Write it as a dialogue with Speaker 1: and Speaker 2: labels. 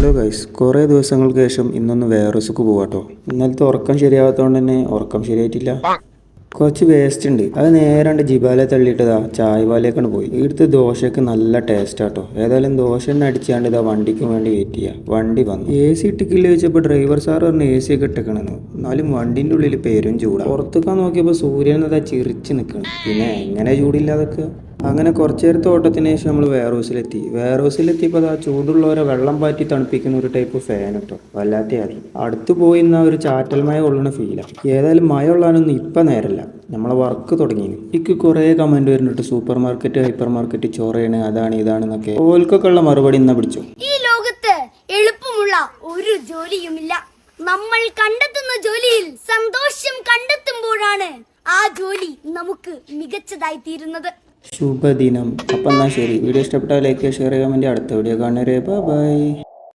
Speaker 1: Hello guys, കുറേ ദിവസങ്ങൾക്ക് ശേഷം ഇന്നൊന്ന് വേറൊസുക്ക് പോവാട്ടോ. ഇന്നലത്തെ ഉറക്കം ശരിയാവാത്തതുകൊണ്ട് തന്നെ ഉറക്കം ശരിയായിട്ടില്ല. കുറച്ച് വേസ്റ്റ് ഉണ്ട്, അത് നേരാണ്ട് ജിബാലെ തള്ളിയിട്ടതാ ചായവാലേക്കാണ് പോയി. ഇവിടുത്തെ ദോശയ്ക്ക് നല്ല ടേസ്റ്റ് ആട്ടോ. ഏതായാലും ദോശ തന്നെ അടിച്ചാണ്ട് ഇതാ വണ്ടിക്ക് വേണ്ടി വെയിറ്റ് ചെയ്യാം. വണ്ടി വന്നു. എ സി ഇട്ടിക്കില്ല ചോദിച്ചപ്പോൾ ഡ്രൈവർ സാർ പറഞ്ഞ് എ സി ഒക്കെ ഇട്ടേക്കണെന്ന്. എന്നാലും വണ്ടിൻ്റെ ഉള്ളിൽ പേരും ചൂടാ. പുറത്തേക്കാൻ നോക്കിയപ്പോൾ സൂര്യൻ അതാ ചിറിച്ച് നിൽക്കണം. പിന്നെ എങ്ങനെ ചൂടില്ലാതൊക്കെ. അങ്ങനെ കുറച്ച് നേരത്തെ ഓട്ടത്തിന് ശേഷം നമ്മൾ വെയർ ഹൗസിലെത്തിയപ്പോൾ ആ ചൂടുള്ളവരെ വെള്ളം പാറ്റി തണുപ്പിക്കുന്ന ഒരു ടൈപ്പ് ഫാൻ കേട്ടോ. വല്ലാത്ത ആയി അടുത്ത് പോയി നിന്നാൽ ഒരു ചാറ്റൽ മഴ കൊള്ളണ ഫീലാണ്. ഏതായാലും മഴ കൊള്ളാനൊന്നും ഇപ്പം നേരല്ല, നമ്മളെ വർക്ക് തുടങ്ങി. എനിക്ക് കുറേ കമന്റ് വരുന്നുണ്ട്, സൂപ്പർ മാർക്കറ്റ് ഹൈപ്പർ മാർക്കറ്റ് ചോറയാണ്, അതാണ് ഇതാണെന്നൊക്കെ. ഓൽക്കൊക്കെ ഉള്ള മറുപടി ഇന്നാ പിടിച്ചു.
Speaker 2: ഈ ലോകത്ത് എളുപ്പമുള്ള ഒരു ജോലിയുമില്ല. നമ്മൾ കണ്ടെത്തുന്ന ജോലിയിൽ സന്തോഷം കണ്ടെത്തുമ്പോഴാണ് ആ ജോലി നമുക്ക് മികച്ചതായി തീരുന്നത്.
Speaker 1: ശുഭദിനം. അപ്പം എന്നാൽ ശരി, വീഡിയോ ഇഷ്ടപ്പെട്ടാൽ ലൈക്ക്, ഷെയർ ചെയ്യാൻ വേണ്ടി അടുത്ത വീഡിയോ കാണുന്നവരെ ബൈ.